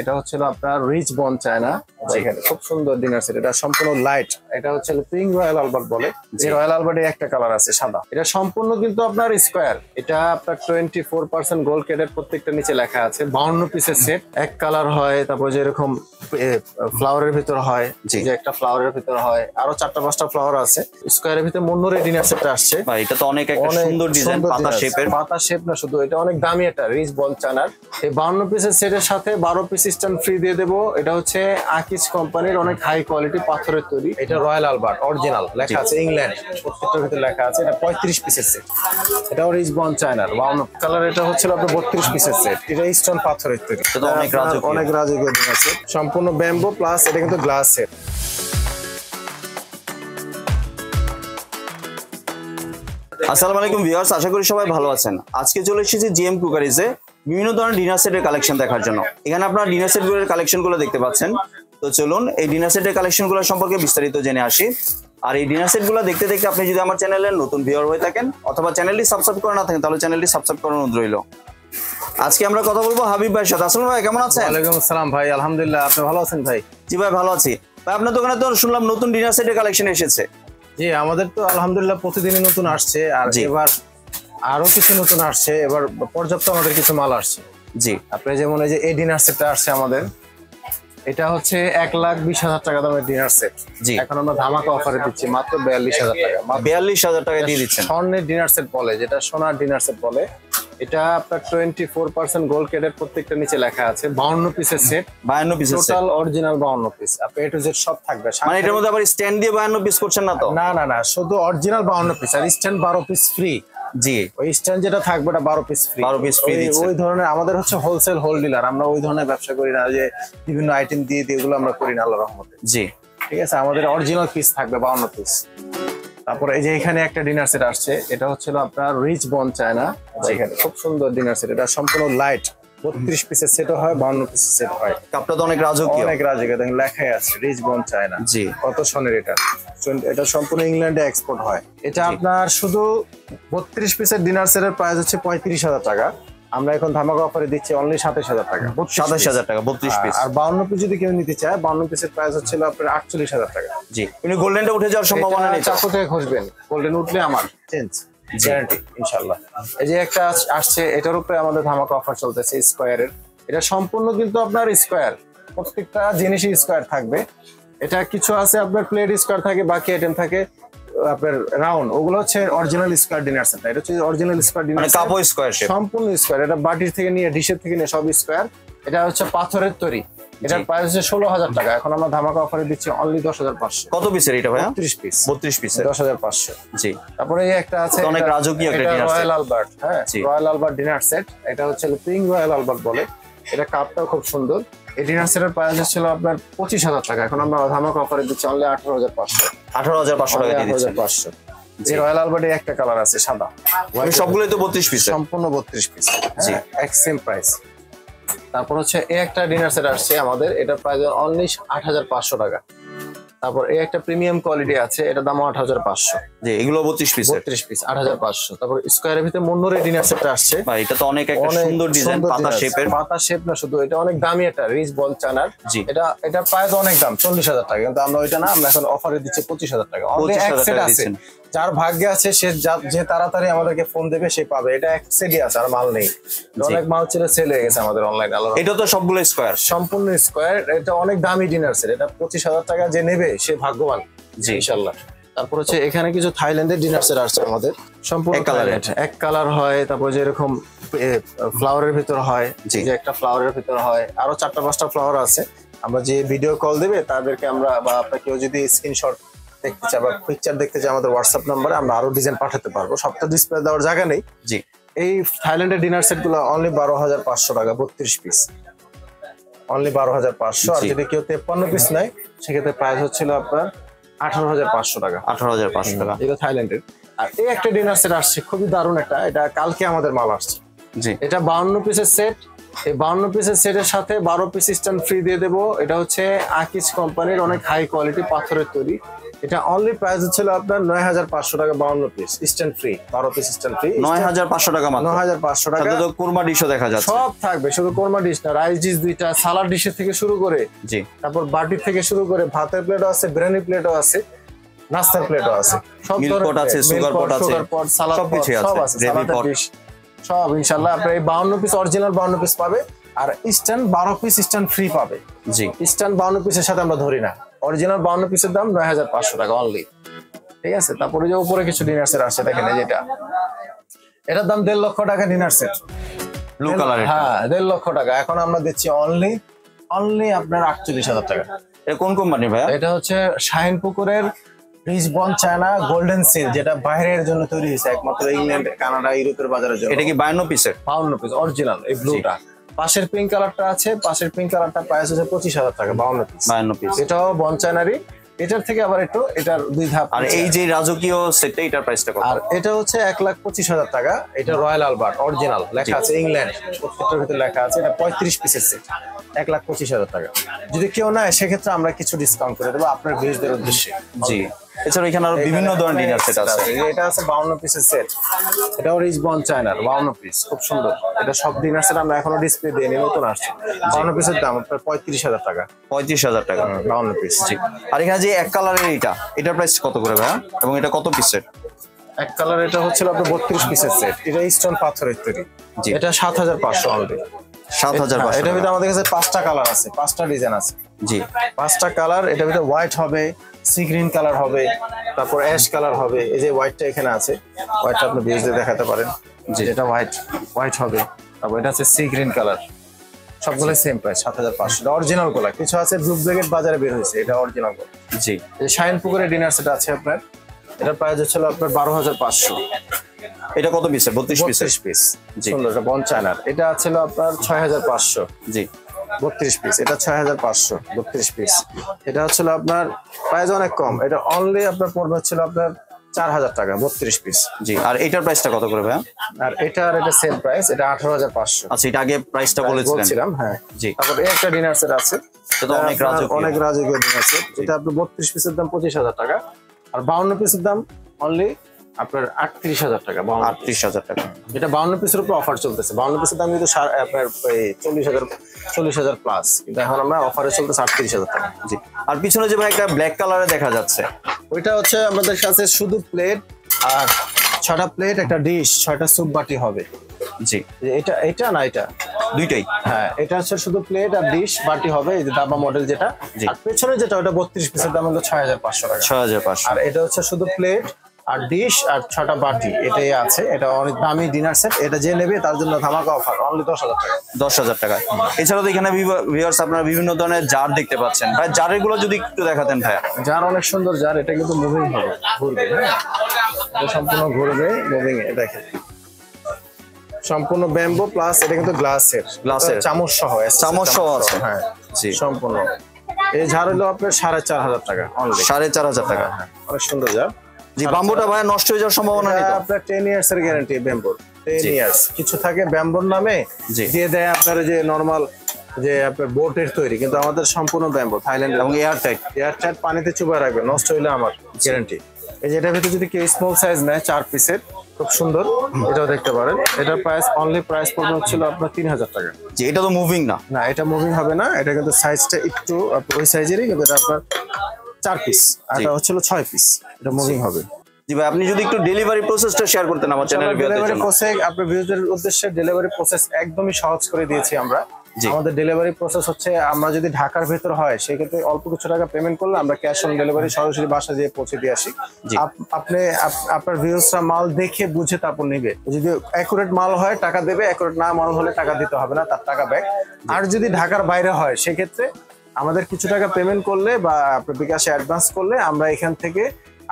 এটা হচ্ছিল আপনার রিচ বন চায়না, এখানে খুব সুন্দর ডিনার সেট। এটা সম্পূর্ণ লাইট, এটা হচ্ছে পিঙ্ক রয়্যাল আলবার্ট বলে। এই রয়্যাল আলবার্টে একটা কালার আছে সাদা। এটা সম্পূর্ণ কিন্তু আপনার স্কোয়ার। এটা আপনার 24% গোল্ড কেডের, প্রত্যেকটা নিচে লেখা আছে। 52 পিসের সেট, এক কালার হয়, তারপর যে এরকম ফ্লাওয়ারের ভিতর হয়, যে একটা ফ্লাওয়ারের ভিতর হয়, আরো 4-5টা ফ্লাওয়ার আছে। স্কোয়ারের ভিতরে মুন্নুরের ডিনার সেটটা আসছে। এটা তো অনেক একটা সুন্দর ডিজাইন, পাতা শেপের। পাতা শেপ না শুধু, এটা অনেক দামি একটা রিচ বল চায়নার। এই 52 পিসের সেটের সাথে 12 পিস স্ট্যান্ড ফ্রি দিয়ে দেবো। এটা হচ্ছে আকিজ কোম্পানির অনেক হাই কোয়ালিটি পাথরের তৈরি। এটা রয়্যাল আলবার্ট অরিজিনাল লেখা আছে, ইংল্যান্ড, প্রত্যেকটার ভিতরে লেখা আছে। এটা 35 পিসের সেট, এটাও রিচ বন চায়নার 52 কালার। এটা হচ্ছিল আপনার 32 পিসের সেট, এটা স্টোন পাথরের তৈরি। অনেক রাজকীয় আছে, সম্পূর্ণ ব্যাম্বো প্লাস এটা কিন্তু গ্লাস সেট। আসসালামু আলাইকুম ভিউয়ার্স, আশা করি সবাই ভালো আছেন। আজকে চলে এসেছি জিএম কুকারিজে বিভিন্ন ধরনের ডিনার সেটের কালেকশন দেখার জন্য। এখানে আপনারা ডিনার সেটগুলোর কালেকশনগুলো দেখতে পাচ্ছেন। তো চলুন এই ডিনার সেটের কালেকশনগুলো সম্পর্কে বিস্তারিত জেনে আসি। আর এই ডিনার সেটগুলো দেখতে দেখতে আপনি যদি আমার চ্যানেলের নতুন ভিউয়ার হয়ে থাকেন অথবা চ্যানেলটি সাবস্ক্রাইব করে না থাকেন, তাহলে চ্যানেলটি সাবস্ক্রাইব করার অনুরোধ রইল। আজকে আমরা কথা বলবো হাবিব ভাইয়ের সাথে। আসসালামু ভাই, কেমন আছেন? ওয়ালাইকুম আসসালাম ভাই, আলহামদুলিল্লাহ, আপনি ভালো আছেন ভাই? জি ভাই, ভালো আছি। ভাই আপনার দোকানে তো শুনলাম নতুন ডিনার সেটের কালেকশন এসেছে। জি, আমাদের তো আলহামদুলিল্লাহ প্রতিদিনই নতুন আসছে, আর এবার আরো কিছু নতুন আসছে। এবার পর্যাপ্ত আমাদের কিছু মাল আসছে। জি, আপনি যেমন এই যে এই ডিনার সেটটা আসছে আমাদের, এটা হচ্ছে 1,20,000 টাকা দামের ডিনার সেট। জি, এখন আমরা ধামাকা অফারে দিচ্ছি মাত্র 42,000 টাকা। 42,000 টাকা দিয়ে দিচ্ছেন। স্বর্ণের ডিনার সেট বলে, যেটা সোনার ডিনার সেট বলে। এটা আপনার 24% গোল্ড কেডের, প্রত্যেকটা নিচে লেখা আছে। 52 পিসের সেট, 52 পিসের সেট, টোটাল অরিজিনাল 52 পিস। আপনি এ টু জেড সব থাকবে। মানে এটার মধ্যে আবার স্ট্যান্ড দিয়ে 52 পিস করছেন না তো? না না না, শুধু অরিজিনাল 52 পিস, আর স্ট্যান্ড 12 পিস ফ্রি। জি, ওই স্ট্যান্ড যেটা থাকবে ওটা 12 পিস ফ্রি। 12 পিস ফ্রি দিচ্ছে। ওই ধরনের আমাদের হচ্ছে হোলসেল হোল ডিলার, আমরা ওই ধরনের ব্যবসা করি না যে বিভিন্ন আইটেম দিয়ে এগুলো আমরা করি না, আল্লাহর রহমতে। জি, ঠিক আছে, আমাদের অরিজিনাল পিস থাকবে 52 পিস। তারপরে এই যে এখানে একটা ডিনার সেট আসছে, এটা হচ্ছিল আপনার রিচ বন চায়না, এখানে খুব সুন্দর ডিনার সেট। এটা সম্পূর্ণ লাইট, 32 পিসের সেটও হয়, 52 পিসের সেট হয়। কাপটা তো অনেক রাজকীয়, অনেক রাজকীয়, দেখেন লেখাই আছে রিচ বন চায়না। জি, কত সনের এটা। এটা সম্পূর্ণ ইংল্যান্ডে এক্সপোর্ট হয়। এটা আপনার শুধু 32 পিসের ডিনার সেটের প্রাইস হচ্ছে 35,000 টাকা। আমরা এখন ধামাকা অফারে দিচ্ছি অনলি 27,000 টাকা। 27,000 টাকা 32 পিস। আর 52 পিস যদি কেউ নিতে চায়, 52 পিসের প্রাইস হচ্ছিল আপনার 48,000 টাকা। জি, কিন্তু গোল্ডেনটা উঠে যাওয়ার সম্ভাবনা নেই। চাকু থেকে খুঁজবেন, গোল্ডেন উঠলে আমার চেঞ্জ গ্যারান্টি ইনশাআল্লাহ। এই যে একটা আসছে, এটার উপরে আমাদের ধামাকা অফার চলতেছে স্কয়ারের। এটা সম্পূর্ণ কিন্তু আপনার স্কয়ার, প্রত্যেকটা জিনিসই স্কয়ার থাকবে। এটা কিছু আছে আপনার প্লেট স্কয়ার থাকে, বাকি আইটেম থাকে আপনার রাউন্ড, ওগুলো হচ্ছে অরিজিনাল স্কয়ার ডিনার সেট। এটা হচ্ছে অরিজিনাল স্কয়ার ডিনার মানে কাপও স্কয়ার শেপ, সম্পূর্ণ স্কয়ার। এটা বাটির থেকে নিয়ে, ডিশের থেকে নিয়ে সব স্কয়ার। এটা হচ্ছে পাথরের তৈরি। এটার প্রাইস হচ্ছে 16,000 টাকা। এখন আমরা ধামাকা অফারে দিচ্ছি অনলি 10,500। কত পিসের এটা ভাইয়া? 32 পিস। 32 পিসের 10,500। জি, তারপরে এই একটা আছে, অনেক রাজকীয় একটা ডিনার সেট, রয়্যাল আলবার্ট। হ্যাঁ, রয়্যাল আলবার্ট ডিনার সেট। এটা হচ্ছে পিঙ্ক রয়্যাল আলবার্ট বলে। এটা কাপটাও খুব সুন্দর। এই ডিনার সেটের প্রাইস ছিল আপনার 25,000 টাকা। এখন আমরা ধামাকা অফারে দিচ্ছি অনলি 18,500। 18,500 টাকা দিয়ে দিচ্ছেন। 18,500। এই রয়্যাল আলবার্টে একটা কালার আছে সাদা। সবগুলোই তো 32 পিস, সম্পূর্ণ 32 পিস। জি, এক সেম প্রাইস। তারপর হচ্ছে এই একটা ডিনার সেট আসছে আমাদের, এটা প্রাইস অনলি 8,500 টাকা। তারপর এই একটা প্রিমিয়াম কোয়ালিটি আছে, এটা দাম 8,500। জি, এগুলো 32 পিস, 32 পিস 8,500। তারপর স্কয়ারের ভিতরে মুন্নুরের ডিনার সেটটা আসছে। ভাই এটা তো অনেক একটা সুন্দর ডিজাইন, পাতা শেপের। পাতা শেপ না শুধু, এটা অনেক দামি একটা রিচ বল চায়নার। জি, এটা প্রাইস অনেক দাম, 40,000 টাকা। কিন্তু আমরা ওইটা না, আমরা এখন অফারে দিচ্ছি 25,000 টাকা। অনলি এক সেট আছে, যার ভাগ্যে আছে সে যে তাড়াতাড়ি আমাদেরকে ফোন দেবে সে পাবে। এটা এক সেটই আছে, আর মাল নেই। অনেক মাল ছিল, সেল হয়ে গেছে আমাদের অনলাইন। এটা তো সবগুলো স্কয়ার, সম্পূর্ণ স্কয়ার। এটা অনেক দামি ডিনার সেট। এটা 25,000 টাকা যে নেবে সে ভাগ্যবান। জি, ইনশাআল্লাহ। তারপর হচ্ছে এখানে কিছু থাইল্যান্ডের ডিনার সেট আসছে আমাদের, সম্পূর্ণ এক কালার হয়, তারপর যে এরকম ফ্লাওয়ারের ভিতর হয়, যে একটা ফ্লাওয়ারের ভিতর হয়, আরো 4-5টা ফ্লাওয়ার আছে। আমরা যে ভিডিও কল দেবে তাদেরকে আমরা, বা আপনার কেউ যদি স্ক্রিনশট দেখতে চায় বা পিকচার দেখতে চায়, আমাদের হোয়াটসঅ্যাপ নাম্বারে আমরা আরো ডিজাইন পাঠাতে পারবো। সবটা ডিসপ্লে দেওয়ার জায়গা নেই। জি, এই থাইল্যান্ডের ডিনার সেট গুলো অনলি 12,500 টাকা, 32 পিস, অনলি 12,500। আর যদি কেউ 53 পিস নেয় সেক্ষেত্রে প্রাইস হচ্ছিল আপনার 18,500 টাকা। 18,500 টাকা, এটা থাইল্যান্ডের। আর এই একটা ডিনার সেট আসছে, খুবই দারুণ একটা। এটা কালকে আমাদের মাল আসছে। জি, এটা 52 পিসের সেট। এই 52 পিসের সেটের সাথে 12 পিস স্ট্যান্ড ফ্রি দিয়ে দেবো। এটা হচ্ছে আকিজ কোম্পানির অনেক হাই কোয়ালিটি পাথরের তৈরি। এটা অনলি প্রাইস ছিল আপনার 9500 টাকা 52 piece stand free, 12 piece stand free 9500 টাকা মাত্র। 9500 টাকা। সাথে তো কোরমা ডিশও দেখা যাচ্ছে। সব থাকবে, শুধু কোরমা ডিশ না, রাইস ডিশ দুইটা, সালাড ডিশের থেকে শুরু করে, জি তারপর বাটি থেকে শুরু করে ভাতের প্লেটও আছে, বিরিয়ানি প্লেটও আছে, নাস্তার প্লেটও আছে, সব মিল্ক পট আছে, সুগার পট আছে, সালাদ পট সবকিছুই সব আছে, আছে, গ্রেভি সালাদের পট ডিশ সব ইনশাআল্লাহ আপনার এই 52 পিস অরিজিনাল 52 পিস পাবে। আর স্ট্যান্ড 12 পিস স্ট্যান্ড ফ্রি পাবে। জি স্ট্যান্ড 52 পিসের সাথে আমরা ধরি না, অরিজিনাল 52 পিসের দাম 9500 টাকা অনলি। ঠিক আছে, তারপরে যে উপরে কিছু ডিনার সেট আছে দেখেন, এই যেটা, এটার দাম 1.5 লক্ষ টাকা ডিনার সেট, ব্লু কালারের। হ্যাঁ 1.5 লক্ষ টাকা। এখন আমরা দিচ্ছি অনলি আপনার 48,000 টাকা। এটা কোন কোম্পানি ভাইয়া? এটা হচ্ছে শাহিনপুকুরের রিজবন চায়না গোল্ডেন সিল, যেটা বাইরের জন্য তৈরি হয়েছে একমাত্র ইংল্যান্ড, কানাডা, ইউরোপের বাজারের জন্য। এটা কি 52 পিসের? 52 পিস অরিজিনাল, এই ব্লুটা। পাশের পিঙ্ক কালারটা আছে, পাশের পিঙ্ক কালারটা প্রাইস হচ্ছে 25,000 টাকা 52 পিস। 52 পিস। এটাও বন চায়নারি, এটার থেকে আবার একটু এটার 2 ধাপ। আর এই যে রাজকীয় সেটটা, এটার প্রাইসটা কত? আর এটা হচ্ছে 1,25,000 টাকা। এটা রয়্যাল আলবার্ট অরিজিনাল, লেখা আছে ইংল্যান্ড, প্রত্যেকটার ভিতরে লেখা আছে। এটা 35 পিসের সেট, 1,25,000 টাকা। যদি কেউ নেয় সেক্ষেত্রে আমরা কিছু ডিসকাউন্ট করে দেবো আপনার ভিউজদের উদ্দেশ্যে। জি, এছাড়া এখানে আরো বিভিন্ন ধরনের ডিনার সেট আছে। এটা আছে 52 পিসের সেট, এটাও রিজবন চায়নার 52 পিস, খুব সুন্দর। এটা সব ডিনার সেট আমরা এখনো ডিসপ্লে দিইনি, নতুন আসছে। 52 পিসের দাম আপনার 35,000 টাকা। 35,000 টাকা 52 পিস। জি। আর এখানে যে এক কালারের এটার প্রাইস কত করে ভাইয়া, এবং এটা কত পিসের? এক কালার এটা হচ্ছিল আপনার 32 পিসের সেট, এটা স্টোন পাথরের তৈরি। জি। এটা 7,500 অনলি। 7,500। এটার ভিতরে আমাদের কাছে 5টা কালার আছে, 5টা ডিজাইন আছে। জি, 5টা কালার। এটার ভিতরে হোয়াইট হবে, সি গ্রিন কালার হবে, তারপর অ্যাশ কালার হবে। এই যে হোয়াইটটা এখানে আছে, হোয়াইটটা আপনি ভিউজে দেখাতে পারেন। জি। এটা হোয়াইট হবে, তারপর এটা আছে সি গ্রিন কালার। সবগুলো সেম প্রাইস 7,500। অরিজিনাল গুলা, কিছু আছে ব্লু ব্রেকেট বাজারে বের হয়েছে, এটা অরিজিনাল গুলো। জি। এই শাহিনপুকুরের ডিনার সেট আছে আপনার, এটার প্রাইস হচ্ছিল আপনার 12,500। এটা কত পিসের? 32 পিসের। 32 পিস। জি। সুন্দর, এটা বন চায়নার। এটা ছিল আপনার 6,500। জি। 32 পিস, এটা 6,500 32 পিস। এটা হচ্ছিল আপনার প্রাইস অনেক কম, এটা অনলি আপনার পড়বে হচ্ছিল আপনার 4,000 টাকা 32 পিস। জি। আর এটার প্রাইসটা কত করে ভাইয়া? আর এটা সেম প্রাইস, এটা 18,500 আচ্ছা, এটা আগে প্রাইসটা বলেছিলেন। হ্যাঁ। জি। তারপর এই একটা ডিনার সেট আছে, এটা তো অনেক রাজকীয় ডিনার সেট। এটা আপনার 32 পিসের দাম 25,000 টাকা, আর 52 পিসের দাম অনলি আপনার 38,000 টাকা। 38,000 টাকা। এটা 52 পিসের উপর অফার চলতেছে। 52 পিসের দাম কিন্তু আপনার 40,000 প্লাস, কিন্তু এখন আমরা অফারে চলতেছে 38,000 টাকা। জি। আর পিছনে যে ভাই একটা ব্ল্যাক কালারে দেখা যাচ্ছে, ওইটা হচ্ছে আমাদের কাছে শুধু প্লেট, আর 6টা প্লেট, একটা ডিশ, 6টা স্যুপ বাটি হবে। জি। এটা না, এটা দুইটাই। হ্যাঁ, এটা হচ্ছে শুধু প্লেট আর ডিশ বাটি হবে, এই যে দাবা মডেল যেটা। জি। আর পেছনে যেটা, ওটা 32 পিসের দাম হলো 6,500 টাকা। 6,500। আর এটা হচ্ছে শুধু প্লেট আর ডিশ আর 6টা বাটি, এটাই আছে। এটা অনেক দামি ডিনার সেট, এটা যে নেবে তার জন্য ধামাকা অফার, অনলি 10,000 টাকা। 10,000 টাকা। এছাড়াও তো এখানে ভিউয়ার্স আপনারা বিভিন্ন ধরনের জার দেখতে পাচ্ছেন ভাই, জারের গুলো যদি একটু দেখাতেন ভাইয়া। জার অনেক সুন্দর জার, এটা কিন্তু মুভিং হবে, ঘুরবে। হ্যাঁ, এটা সম্পূর্ণ ঘুরবে, মুভিং এ দেখেন, সম্পূর্ণ ব্যাম্বো প্লাস এটা কিন্তু গ্লাসের চামচ সহ আছে। হ্যাঁ জি। সম্পূর্ণ। এই ঝাড় হলো আপনার 4,500 টাকা অনলি। 4,500 টাকা। অনেক সুন্দর ঝাড়। জি। বাম্বুটা ভাই নষ্ট হয়ে যাওয়ার সম্ভাবনা নেই তো? আপনার 10 ইয়ার্স এর গ্যারান্টি ব্যাম্বোর, 10 ইয়ার্স। কিছু থাকে ব্যাম্বোর নামে দিয়ে দেয় আপনার যে নরমাল যে আপনার বোটের তৈরি, কিন্তু আমাদের সম্পূর্ণ ব্যাম্বো, থাইল্যান্ড, এবং এয়ারটাইট পানিতে চুবাই রাখবে, নষ্ট হইলে আমার গ্যারান্টি। এই যেটার ভিতরে যদি কেউ স্মল সাইজ নেয় 4 পিসের, খুব সুন্দর, এটাও দেখতে পারেন। এটার প্রাইস পড়বে হচ্ছিল আপনার 3,000 টাকা। জি। এটা তো মুভিং না? না, এটা মুভিং হবে না, এটা কিন্তু সাইজটা একটু ওই সাইজেরই, কিন্তু এটা আপনার 4 পিস, আর এটা হচ্ছিল 6 পিস, এটা মুভিং হবে। জি ভাই, আপনি যদি একটু ডেলিভারি প্রসেসটা শেয়ার করতেন আমার চ্যানেলের ভিউয়ারদের ডেলিভারি জন্য। প্রসেস আপনার ভিউয়ারদের উদ্দেশ্যে ডেলিভারি প্রসেস একদমই সহজ করে দিয়েছি আমরা। আমাদের ডেলিভারি প্রসেস হচ্ছে, আমরা যদি ঢাকার ভেতর হয় সেক্ষেত্রে অল্প কিছু টাকা পেমেন্ট করলে আমরা ক্যাশ অন ডেলিভারি সরাসরি বাসা দিয়ে পৌঁছে দিয়ে আসি। আপনি আপনার ভিউয়ার্সরা মাল দেখে বুঝে তারপর নেবে। যদি অ্যাকুরেট মাল হয় টাকা দেবে, অ্যাকুরেট না মাল হলে টাকা দিতে হবে না, তার টাকা ব্যাক। আর যদি ঢাকার বাইরে হয় সেক্ষেত্রে আমাদের কিছু টাকা পেমেন্ট করলে বা আপনার বিকাশে অ্যাডভান্স করলে আমরা এখান থেকে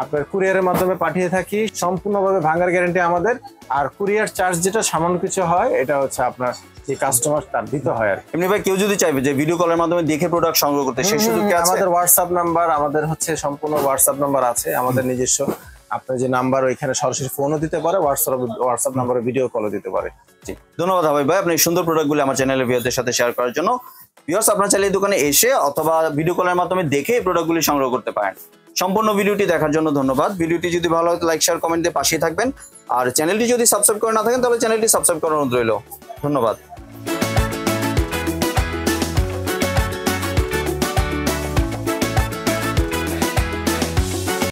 আপনার কুরিয়ারের মাধ্যমে পাঠিয়ে থাকি, সম্পূর্ণভাবে ভাঙার গ্যারান্টি আমাদের। আর কুরিয়ার চার্জ যেটা সামান্য কিছু হয়, এটা হচ্ছে আপনার যে কাস্টমার তার দিতে হয়। আর এমনি ভাই কেউ যদি চাইবে যে ভিডিও কলের মাধ্যমে দেখে প্রোডাক্ট সংগ্রহ করতে, সেই সুযোগ কি আছে? আমাদের হোয়াটসঅ্যাপ নাম্বার, আমাদের হচ্ছে সম্পূর্ণ হোয়াটসঅ্যাপ নাম্বার আছে আমাদের নিজস্ব। আপনার যে নাম্বার, ওইখানে সরাসরি ফোনও দিতে পারে, হোয়াটসঅ্যাপ নাম্বারে ভিডিও কলও দিতে পারে। জি। ধন্যবাদ ভাই, আপনি সুন্দর প্রোডাক্টগুলো আমার চ্যানেলের ভিউয়ারদের সাথে শেয়ার করার জন্য। ভিউয়ার্স, আপনারা চাইলে এই দোকানে এসে অথবা ভিডিও কলের মাধ্যমে দেখে এই প্রোডাক্টগুলি সংগ্রহ করতে পারেন। সম্পূর্ণ ভিডিওটি দেখার জন্য ধন্যবাদ। ভিডিওটি যদি ভালো হয় লাইক শেয়ার কমেন্ট দিয়ে পাশেই থাকবেন, আর চ্যানেলটি যদি সাবস্ক্রাইব করে না থাকেন তাহলে চ্যানেলটি সাবস্ক্রাইব করার অনুরোধ রইল। ধন্যবাদ।